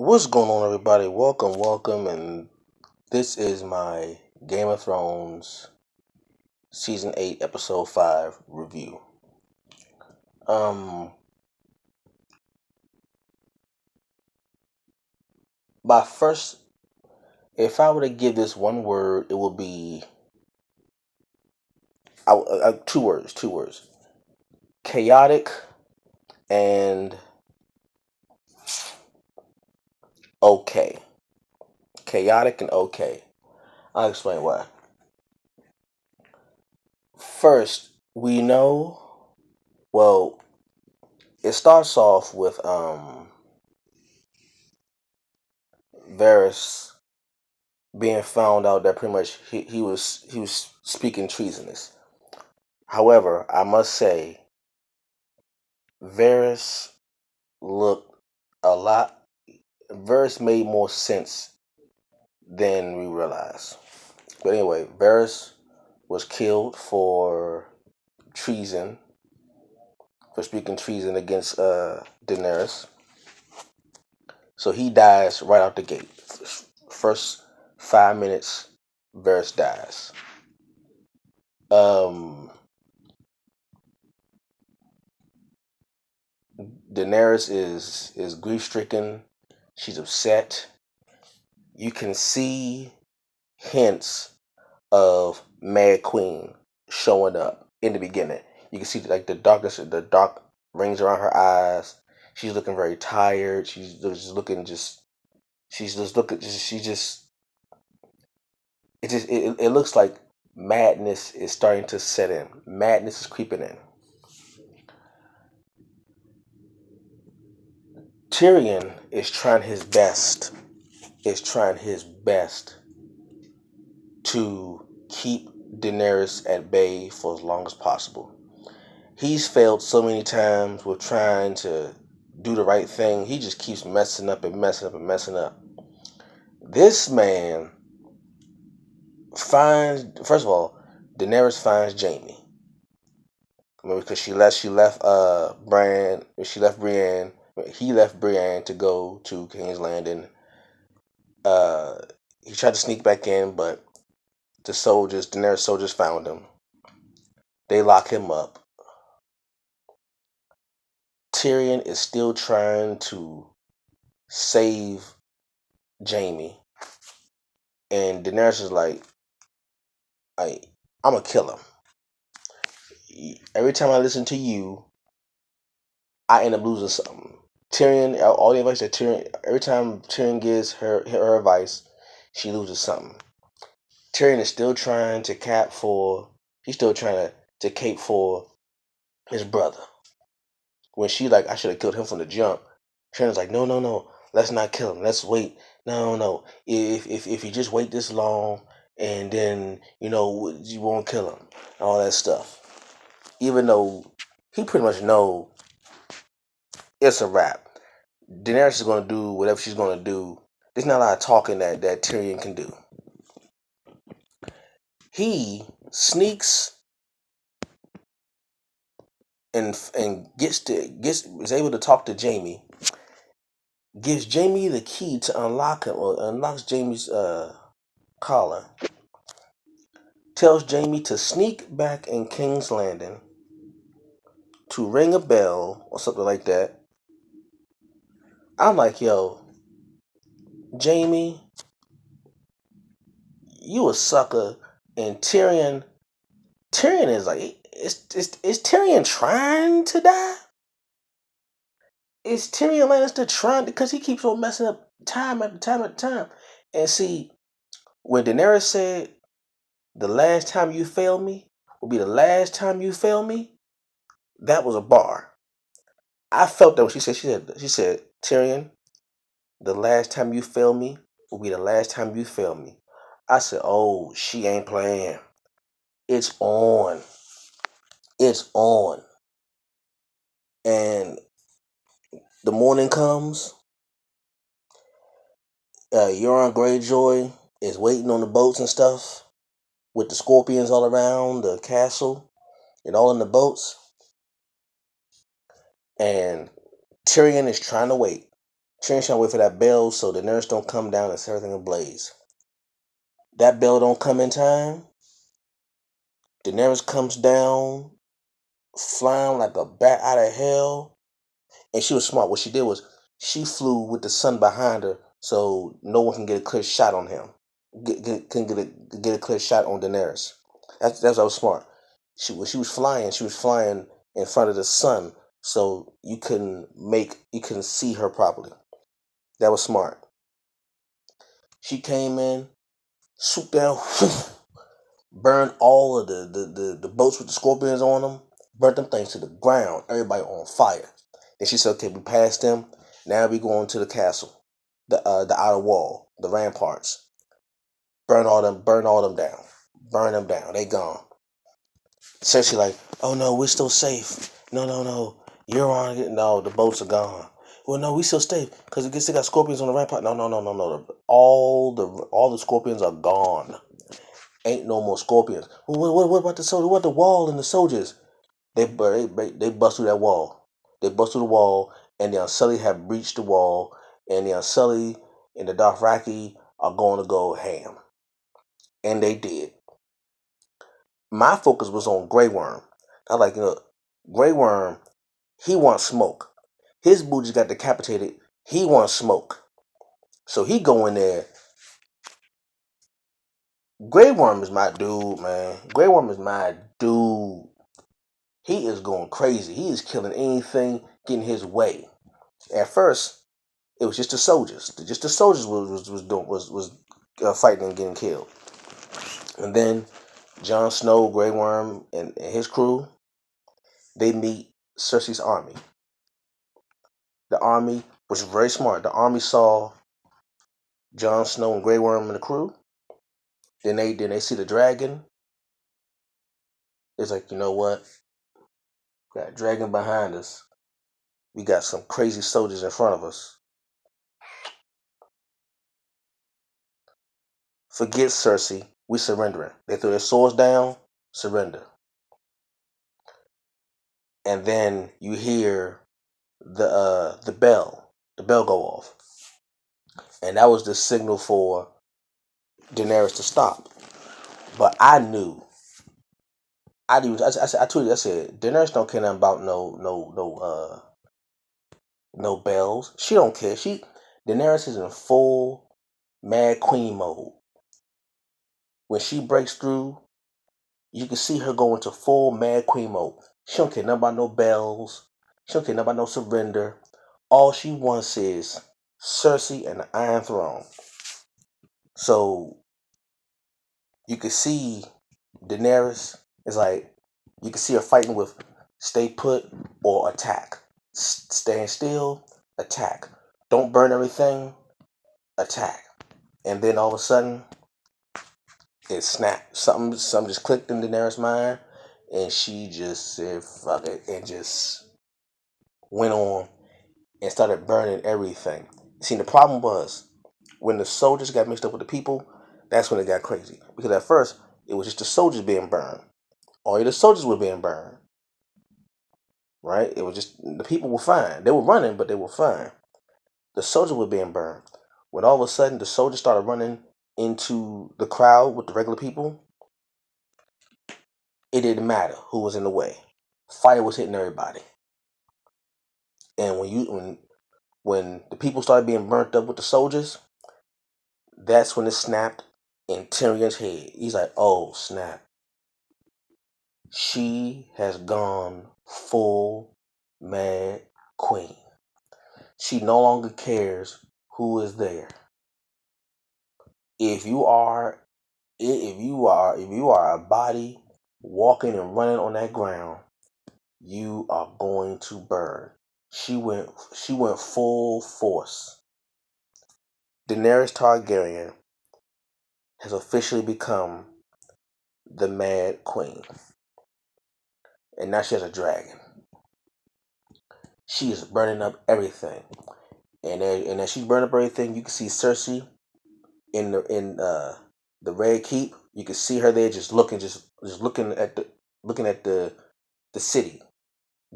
What's going on, everybody? Welcome, and this is my Game of Thrones Season 8, Episode 5 review. Um, my first, if I were to give this one word, it would be two words: chaotic and okay. Chaotic and okay. I'll explain why. First, we know. Well, it starts off with Varys being found out that pretty much he was speaking treasonous. However, I must say Varys looked a lot. Varys made more sense than we realized. But anyway, Varys was killed for treason, for speaking treason against Daenerys. So he dies right out the gate. First 5 minutes, Varys dies. Um, Daenerys is grief stricken. She's upset. You can see hints of Mad Queen showing up in the beginning. You can see like the dark rings around her eyes. She's looking very tired. She's just looking just. She's just looking. She just. It looks like madness is starting to set in. Madness is creeping in. Tyrion is trying his best. Is trying his best to keep Daenerys at bay for as long as possible. He's failed so many times with trying to do the right thing. He just keeps messing up and messing up and messing up. This man finds, first of all, Daenerys finds Jaime. I mean, because he left Brienne to go to King's Landing. He tried to sneak back in, but Daenerys soldiers found him. They lock him up. Tyrion is still trying to save Jaime, and Daenerys is like, I'm gonna kill him. Every time I listen to you, I end up losing something. Tyrion, all the advice that Tyrion, every time Tyrion gives her advice, she loses something. Tyrion is still trying to he's still trying to cape for his brother. When she like, I should have killed him from the jump. Tyrion's like, no, let's not kill him. Let's wait. No. If you just wait this long, and then you won't kill him, all that stuff. Even though he pretty much know it's a wrap. Daenerys is gonna do whatever she's gonna do. There's not a lot of talking that Tyrion can do. He sneaks and is able to talk to Jaime. Gives Jaime the key to unlock him, or unlocks Jaime's collar. Tells Jaime to sneak back in King's Landing, to ring a bell or something like that. I'm like, yo, Jaime, you a sucker. And Tyrion is like, is Tyrion trying to die? Is Tyrion Lannister trying, because he keeps on messing up time after time after time. And see, when Daenerys said, the last time you fail me will be the last time you fail me, that was a bar. I felt that when she said, Tyrion, the last time you fail me will be the last time you fail me. I said, oh, she ain't playing. It's on. It's on. And the morning comes. Euron Greyjoy is waiting on the boats and stuff, with the scorpions all around the castle and all in the boats. And Tyrion is trying to wait. Tyrion's trying to wait for that bell so the nurse don't come down and set everything ablaze. That bell don't come in time. Daenerys comes down, flying like a bat out of hell. And she was smart. What she did was she flew with the sun behind her so no one can get a clear shot on him. Get a clear shot on Daenerys. That's what was smart. She was flying in front of the sun so you couldn't see her properly. That was smart. She came in, swooped down, burned all of the boats with the scorpions on them, burnt them things to the ground, everybody on fire. Then she said, okay, we passed them, now we going to the castle, the outer wall, the ramparts. Burn all them down. Burn them down, they gone. Cersei like, oh no, we're still safe. No. You're on it. No, the boats are gone. Well, no, we still safe because it still got scorpions on the rampart. No. All the scorpions are gone. Ain't no more scorpions. Well, what about the soldiers? What the wall and the soldiers? They bust through that wall. They bust through the wall, and the Unsullied have breached the wall, and the Unsullied and the Dothraki are going to go ham. And they did. My focus was on Grey Worm. I was like, Grey Worm, he wants smoke. His booty got decapitated. He wants smoke. So he go in there. Grey Worm is my dude, man. Grey Worm is my dude. He is going crazy. He is killing anything getting his way. At first, it was just the soldiers. Just the soldiers was fighting and getting killed. And then Jon Snow, Grey Worm, and his crew, they meet Cersei's army. The army was very smart. The army saw Jon Snow and Grey Worm and the crew. Then they see the dragon. It's like, you know what? We got a dragon behind us. We got some crazy soldiers in front of us. Forget Cersei. We surrendering. They threw their swords down. Surrender. And then you hear the bell go off, and that was the signal for Daenerys to stop. But I told you, I said, Daenerys don't care nothing about no bells. She don't care. Daenerys is in full Mad Queen mode. When she breaks through, you can see her go into full Mad Queen mode. She don't care nothing about no bells. She don't care nothing about no surrender. All she wants is Cersei and the Iron Throne. So you can see Daenerys is like, you can see her fighting with stay put or attack. Stand still, attack. Don't burn everything, attack. And then all of a sudden, it snapped. Something just clicked in Daenerys' mind, and she just said, fuck it, and just went on and started burning everything. See, the problem was, when the soldiers got mixed up with the people, that's when it got crazy. Because at first, it was just the soldiers being burned. All the soldiers were being burned. Right? It was just, the people were fine. They were running, but they were fine. The soldiers were being burned. When all of a sudden, the soldiers started running into the crowd with the regular people, it didn't matter who was in the way. Fire was hitting everybody. And when the people started being burnt up with the soldiers, that's when it snapped in Tyrion's head. He's like, oh, snap. She has gone full Mad Queen. She no longer cares who is there. If you are a body walking and running on that ground, you are going to burn. She went full force. Daenerys Targaryen has officially become the Mad Queen. And now she has a dragon. She is burning up everything. And as she's burning up everything, you can see Cersei in the Red Keep. You can see her there just looking at the city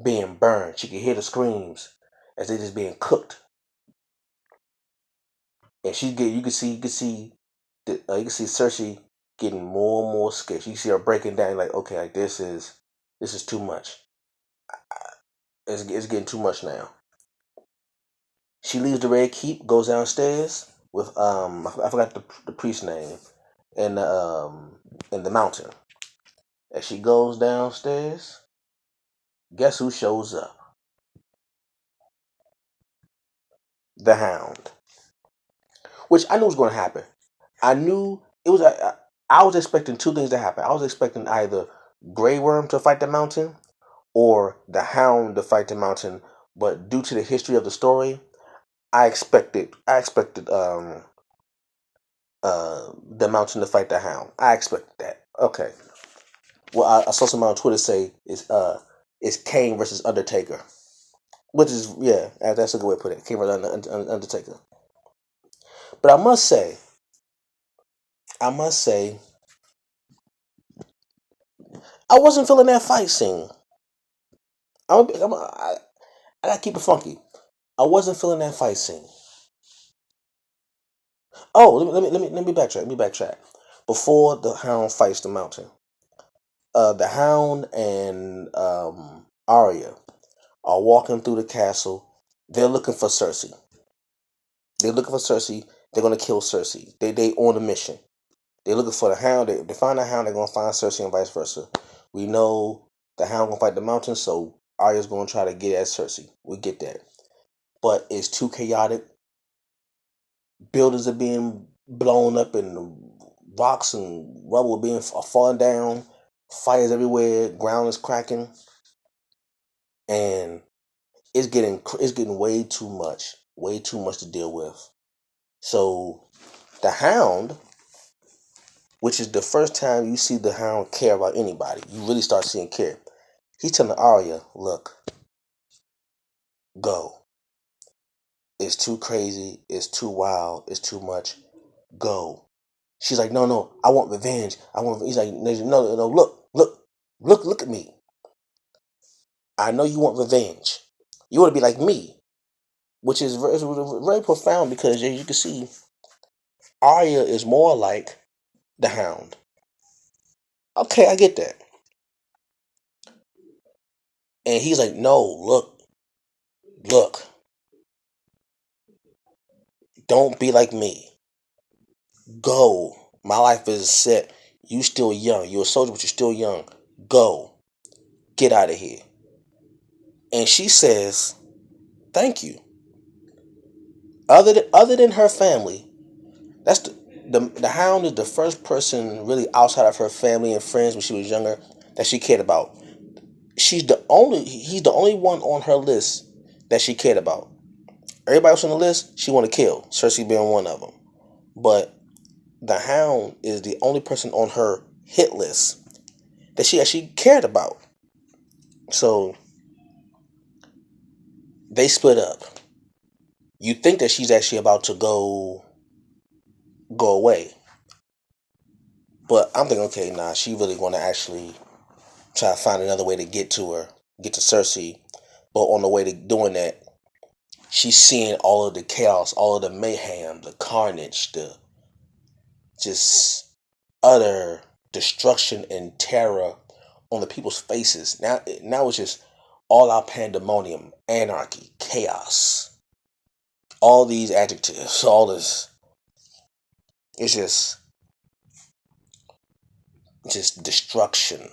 being burned. She can hear the screams as they just being cooked. and she get you can see Cersei getting more and more scared. You see her breaking down like, okay, like this is too much. It's getting too much now. She leaves the Red Keep, goes downstairs with I forgot the priest's name, in the mountain. As she goes downstairs, guess who shows up? The Hound, which I knew was going to happen. I knew it was. I was expecting two things to happen. I was expecting either Grey Worm to fight the Mountain or the Hound to fight the Mountain. But due to the history of the story, I expected the Mountain to fight the Hound. I expected that. Okay. Well, I saw someone on Twitter say it's Kane versus Undertaker, which is, yeah, that's a good way to put it. Kane versus Undertaker. But I must say, I wasn't feeling that fight scene. I gotta keep it funky. I wasn't feeling that fight scene. Oh, let me backtrack. Let me backtrack. Before the Hound fights the Mountain, the Hound and Arya are walking through the castle. They're looking for Cersei. They're looking for Cersei. They're gonna kill Cersei. They on a mission. They're looking for the Hound. They find the Hound. They're gonna find Cersei and vice versa. We know the Hound gonna fight the Mountain, so Arya's gonna try to get at Cersei. We get that, but it's too chaotic. Buildings are being blown up, and rocks and rubble being falling down. Fires everywhere. Ground is cracking, and it's getting way too much to deal with. So the Hound, which is the first time you see the Hound care about anybody, you really start seeing care. He's telling Arya, "Look, go. It's too crazy. It's too wild. It's too much. Go." She's like, "No, no, I want revenge. I want." He's like, "No, no, no. Look at me. I know you want revenge. You want to be like me," which is very profound because as you can see, Arya is more like the Hound. Okay, I get that. And he's like, "No, look, don't be like me. Go. My life is set. You still young. You're a soldier, but you're still young. Go. Get out of here." And she says, "Thank you." Other than her family, that's the Hound is the first person really outside of her family and friends when she was younger that she cared about. He's the only one on her list that she cared about. Everybody else on the list she want to kill, Cersei being one of them. But the Hound is the only person on her hit list that she actually cared about. So they split up. You think that she's actually about to go away, but I'm thinking, okay, nah, she really going to actually try to find another way to get to her, get to Cersei. But on the way to doing that, she's seeing all of the chaos, all of the mayhem, the carnage, the just utter destruction and terror on the people's faces. Now it's just all out pandemonium, anarchy, chaos. All these adjectives, all this, it's just destruction,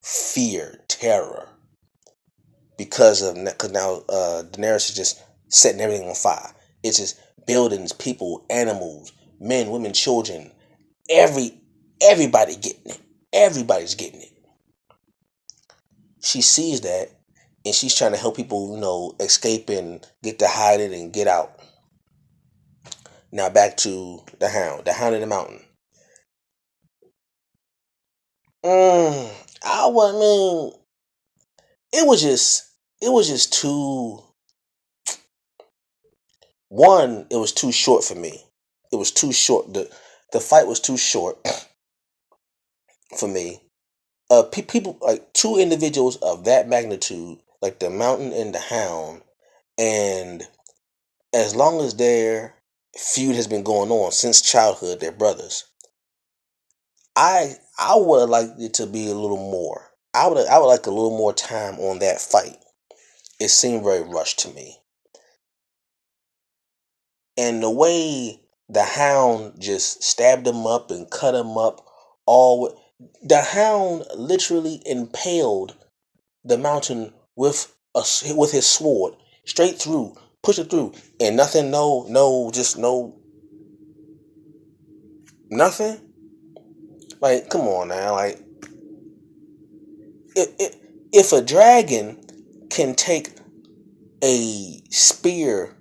fear, terror, because now Daenerys is just setting everything on fire. It's just buildings, people, animals, men, women, children, everybody getting it. Everybody's getting it. She sees that, and she's trying to help people, escape and get to hide it and get out. Now back to the Hound in the Mountain. I mean, it was just too. One, it was too short for me. It was too short. The fight was too short for me. People like two individuals of that magnitude, like the Mountain and the Hound, and as long as they're feud has been going on since childhood. They're brothers. I would have liked it to be a little more. I would like a little more time on that fight. It seemed very rushed to me. And the way the Hound just stabbed him up and cut him up, the Hound literally impaled the Mountain with his sword straight through, push it through, and nothing. Just no nothing. Like, come on now. Like, if a dragon can take a spear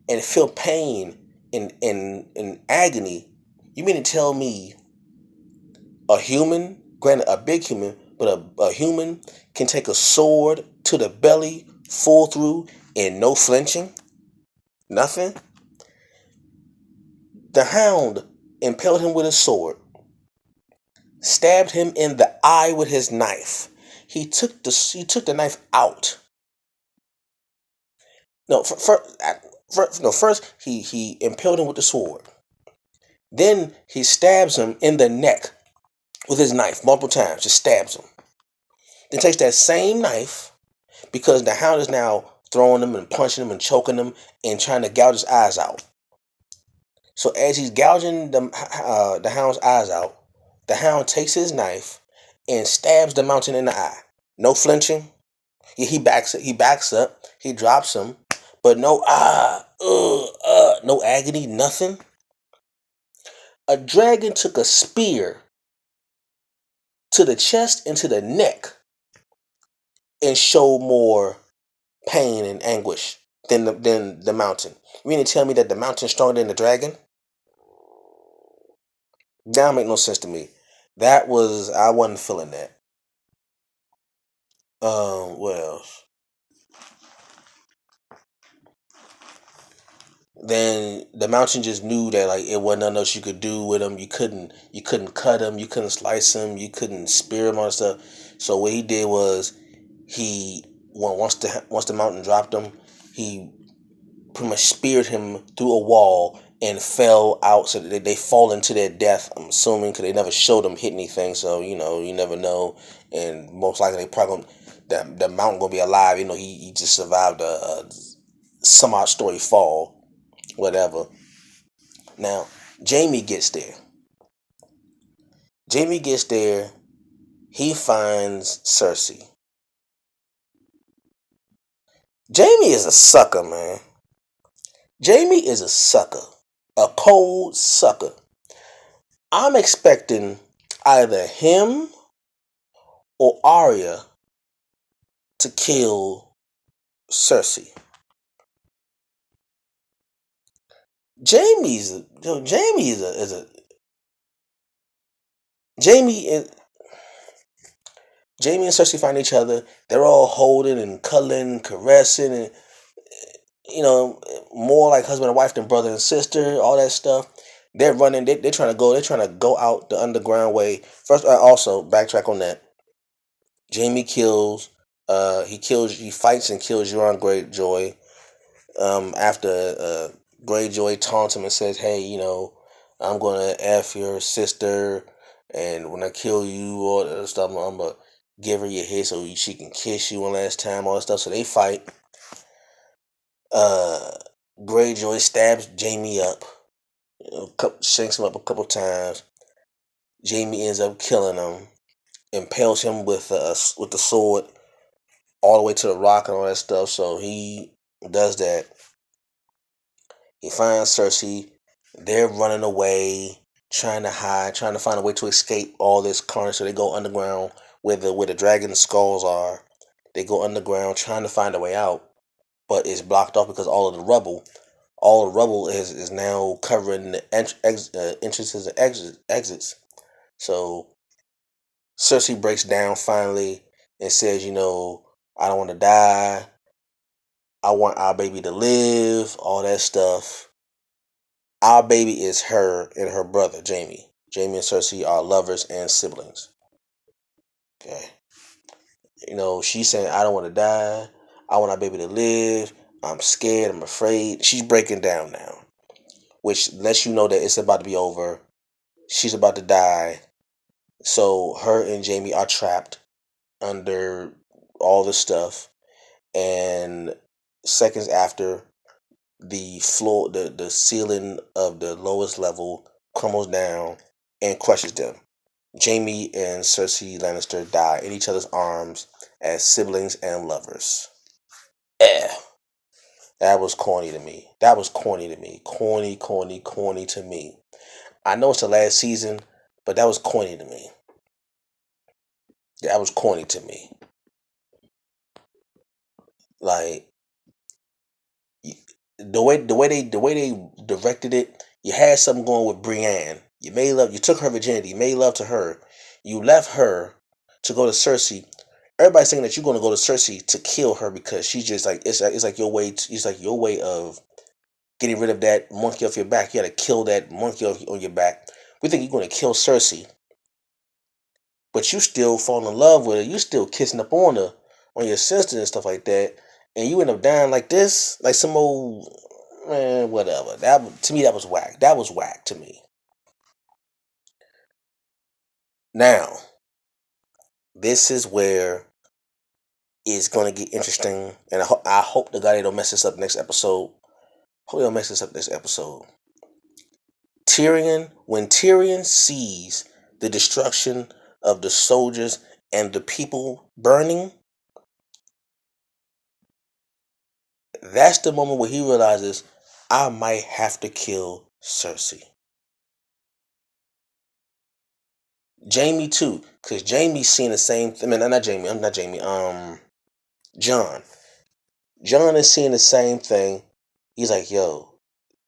and feel pain and agony, you mean to tell me a human, granted a big human, but a human can take a sword to the belly, full through, and no flinching? Nothing? The Hound impaled him with a sword, stabbed him in the eye with his knife. He took the knife out. No, first he impaled him with the sword. Then he stabs him in the neck with his knife multiple times, just stabs him. Then takes that same knife, because the Hound is now throwing him and punching him and choking him and trying to gouge his eyes out. So as he's gouging the Hound's eyes out, the Hound takes his knife and stabs the Mountain in the eye. No flinching. He backs it. He backs up. He drops him, but no agony, nothing. A dragon took a spear to the chest and to the neck and showed more pain and anguish than the Mountain. You mean to tell me that the Mountain's stronger than the dragon? That don't make no sense to me. I wasn't feeling that. What else? Then the Mountain just knew that, like, it wasn't nothing else you could do with him. You couldn't cut him, you couldn't slice him, you couldn't spear him on stuff. So what he did was, once the Mountain dropped him, he pretty much speared him through a wall and fell out, so that they fall into their death. I'm assuming, because they never showed them hit anything, so you never know. And most likely they probably the Mountain gonna be alive. He just survived a some odd story fall, whatever. Now, Jamie gets there. Jamie gets there. He finds Cersei. Jamie is a sucker, man. Jamie is a sucker. A cold sucker. I'm expecting either him or Arya to kill Cersei. Jamie is a Jamie is Jamie and Cersei find each other. They're all holding and cuddling, caressing, and more like husband and wife than brother and sister. All that stuff. They're running. They're trying to go. They're trying to go out the underground way. First, also backtrack on that. Jamie kills. He fights and kills Euron Greyjoy. After Greyjoy taunts him and says, "Hey, I'm gonna f your sister, and when I kill you, all that stuff, I'm gonna give her your head so she can kiss you one last time." All that stuff. So they fight. Uh, Greyjoy stabs Jamie up, shanks him up a couple times. Jamie ends up killing him, impales him with the sword all the way to the rock and all that stuff. So he does that. He finds Cersei. They're running away, trying to hide, trying to find a way to escape all this carnage. So they go underground where the dragon skulls are. They go underground trying to find a way out, but it's blocked off because all the rubble is now covering the entrances and exits. So Cersei breaks down finally and says, "I don't want to die. I want our baby to live." All that stuff. Our baby is her and her brother, Jamie. Jamie and Cersei are lovers and siblings. Okay. She's saying, "I don't want to die. I want our baby to live. I'm scared. I'm afraid." She's breaking down now. which lets you know that it's about to be over. She's about to die. So her and Jamie are trapped under all the stuff. And seconds after, the floor, the ceiling of the lowest level crumbles down and crushes them. Jamie and Cersei Lannister die in each other's arms as siblings and lovers. Eh. That was corny to me. That was corny to me. Corny, corny, corny to me. I know it's the last season, but that was corny to me. That was corny to me. Like the way they directed it, you had something going with Brienne. You took her virginity, you made love to her. You left her to go to Cersei. Everybody's saying that you're going to go to Cersei to kill her because she's just like it's like your way of getting rid of that monkey off your back. You got to kill that monkey on your back. We think you're going to kill Cersei, but you still fall in love with her. You still kissing up on her, on your sister and stuff like that, and you end up dying like this, like some old man, whatever. That to me, that was whack. That was whack to me. Now, this is where it's gonna get interesting, and I hope the guy they don't mess this up next episode. Hope they don't mess this up next episode. When Tyrion sees the destruction of the soldiers and the people burning, that's the moment where he realizes, I might have to kill Cersei. Jamie too, because Jamie's seeing the same thing. I mean, not Jamie. I'm not Jamie. John. John is seeing the same thing. He's like, yo,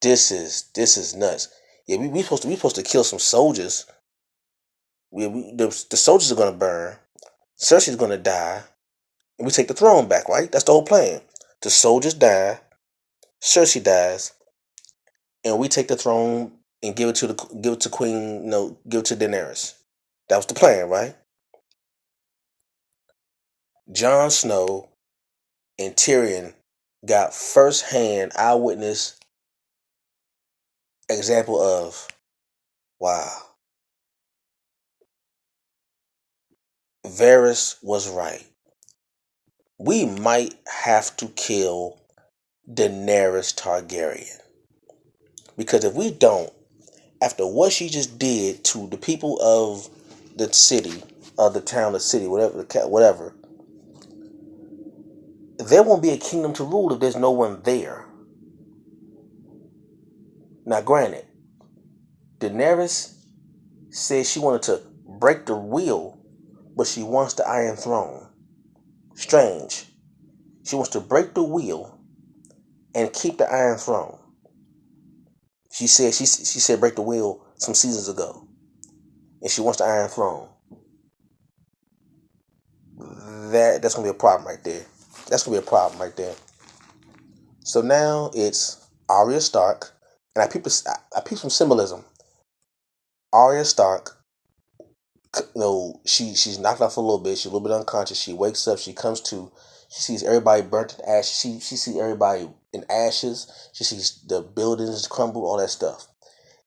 this is nuts. Yeah, we supposed to kill some soldiers. The soldiers are gonna burn. Cersei's gonna die, and we take the throne back. Right? That's the whole plan. The soldiers die. Cersei dies, and we take the throne and give it to Queen. No, give it to Daenerys. That was the plan, right? Jon Snow and Tyrion got first-hand eyewitness example of, wow, Varys was right. We might have to kill Daenerys Targaryen. Because if we don't, after what she just did to the people of the city, of the town, the city, whatever, there won't be a kingdom to rule if there's no one there. Now, granted, Daenerys said she wanted to break the wheel, but she wants the Iron Throne. Strange. She wants to break the wheel and keep the Iron Throne. She said break the wheel some seasons ago, and she wants the Iron Throne. That's gonna be a problem right there. That's gonna be a problem right there. So now it's Arya Stark, and I peep some symbolism. Arya Stark, she's knocked out for a little bit. She's a little bit unconscious. She wakes up. She comes to. She sees everybody burnt in ashes. She sees everybody in ashes. She sees the buildings crumble, all that stuff.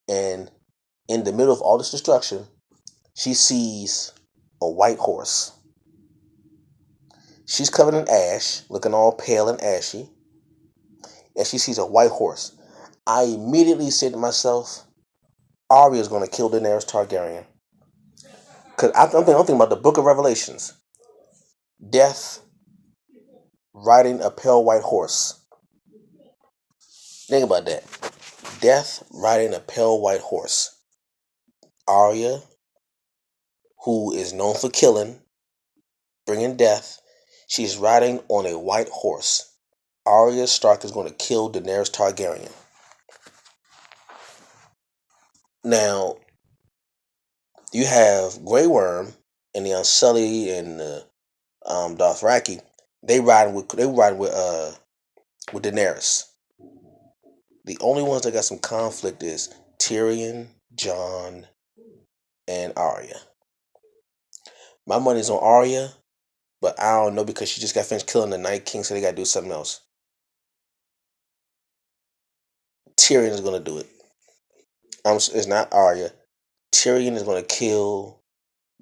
And in the middle of all this destruction, she sees a white horse. She's covered in ash, looking all pale and ashy. And she sees a white horse. I immediately said to myself, Arya is going to kill Daenerys Targaryen. Because I'm thinking about the Book of Revelations. Death riding a pale white horse. Think about that. Death riding a pale white horse. Arya, who is known for killing, bringing death, she's riding on a white horse. Arya Stark is going to kill Daenerys Targaryen. Now, you have Grey Worm and the Unsullied and the Dothraki. They ride with Daenerys. The only ones that got some conflict is Tyrion, Jon, and Arya. My money's on Arya, but I don't know because she just got finished killing the Night King, so they got to do something else. Tyrion is going to do it. It's not Arya. Tyrion is going to kill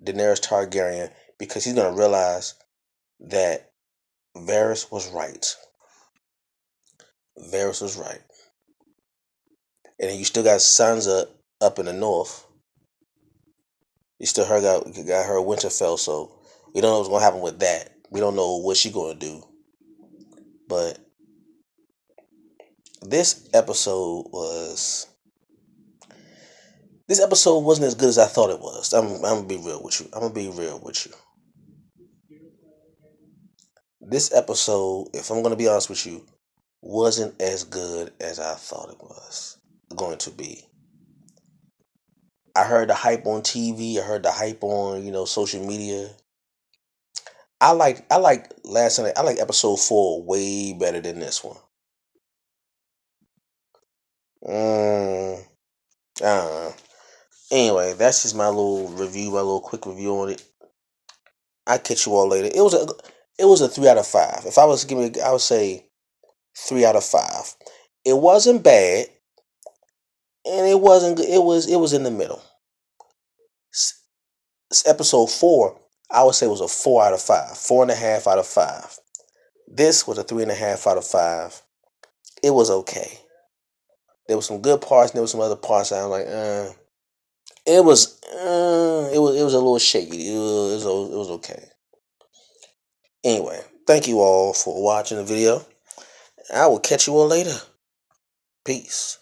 Daenerys Targaryen because he's going to realize that Varys was right. Varys was right. And then you still got Sansa up in the north. You still got her Winterfell, so we don't know what's going to happen with that. We don't know what she's going to do. But this episode was... This episode wasn't as good as I thought it was. I'm going to be real with you. This episode, if I'm going to be honest with you, wasn't as good as I thought it was going to be. I heard the hype on TV. I heard the hype on, social media. I like last night. I like episode 4 way better than this one. Anyway, that's just my little quick review on it. I'll catch you all later. It was a 3 out of 5. If I was to give it, I would say 3 out of 5. It wasn't bad, and it wasn't good. It was in the middle. Episode 4, I would say was a 4 out of 5, 4.5 out of 5. This was a 3.5 out of 5. It was okay. There was some good parts, and there was some other parts I was like, it was a little shaky. It was okay. Anyway, thank you all for watching the video. I will catch you all later. Peace.